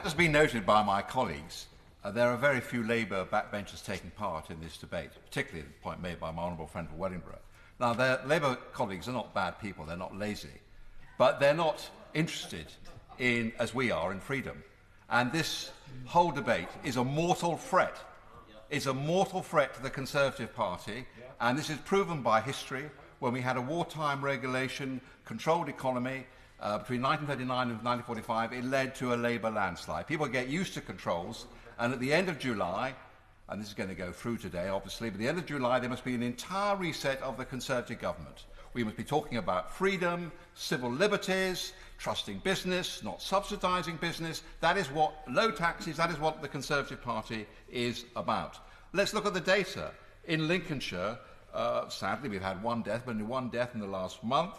As been noted by my colleagues, there are very few Labour backbenchers taking part in this debate, particularly the point made by my honourable friend from Wellingborough. Now, their Labour colleagues are not bad people, they're not lazy, but they're not interested in, as we are, in freedom. And this whole debate is a mortal threat. It's a mortal threat to the Conservative Party, and this is proven by history. When we had a wartime regulation, controlled economy, between 1939 and 1945, it led to a Labour landslide. People get used to controls, and at the end of July, and this is going to go through today, obviously, but at the end of July, there must be an entire reset of the Conservative government. We must be talking about freedom, civil liberties, trusting business, not subsidising business. That is what low taxes, that is what the Conservative Party is about. Let's look at the data. In Lincolnshire, sadly, we've had one death, but only one death in the last month.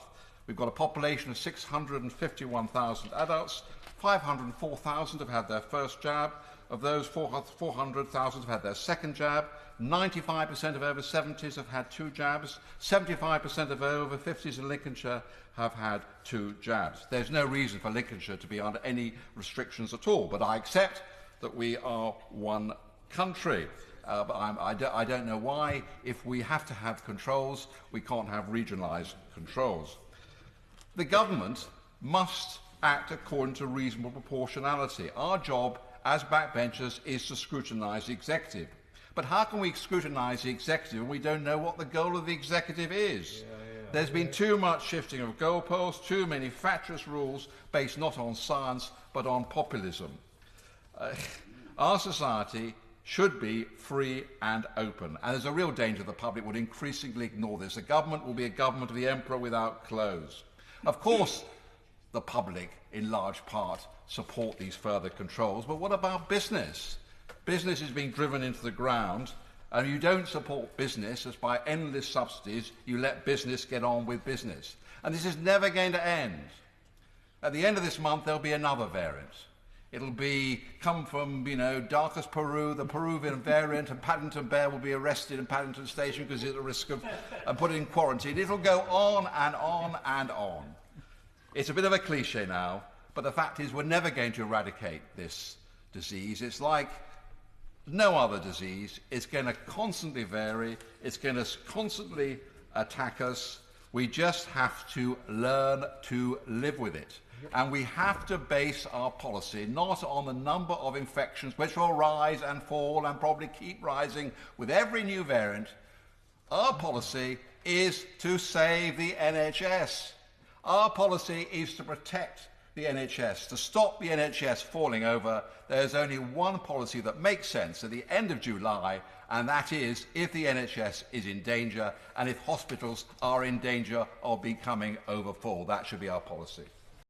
We've got a population of 651,000 adults. 504,000 have had their first jab. Of those, 400,000 have had their second jab. 95% of over 70s have had 2 jabs. 75% of over 50s in Lincolnshire have had 2 jabs. There's no reason for Lincolnshire to be under any restrictions at all, but I accept that we are one country. But I don't know why, if we have to have controls, we can't have regionalised controls. The government must act according to reasonable proportionality. Our job as backbenchers is to scrutinise the executive. But how can we scrutinise the executive when we don't know what the goal of the executive is? There's been too much shifting of goalposts, too many fatuous rules based not on science but on populism. Our society should be free and open, and there's a real danger the public would increasingly ignore this. The government will be a government of the emperor without clothes. Of course, the public, in large part, support these further controls, but what about business? Business is being driven into the ground, and you don't support business as by endless subsidies you let business get on with business. And this is never going to end. At the end of this month, there'll be another variant. It'll come from, darkest Peru, the Peruvian variant, and Paddington Bear will be arrested in Paddington Station because he's at risk of put in quarantine. It'll go on and on and on. It's a bit of a cliche now, but the fact is we're never going to eradicate this disease. It's like no other disease. It's going to constantly vary. It's going to constantly attack us. We just have to learn to live with it. And we have to base our policy not on the number of infections, which will rise and fall and probably keep rising with every new variant. Our policy is to save the NHS. Our policy is to protect the NHS, to stop the NHS falling over. There's only one policy that makes sense at the end of July, and that is if the NHS is in danger and if hospitals are in danger of becoming overfull. That should be our policy.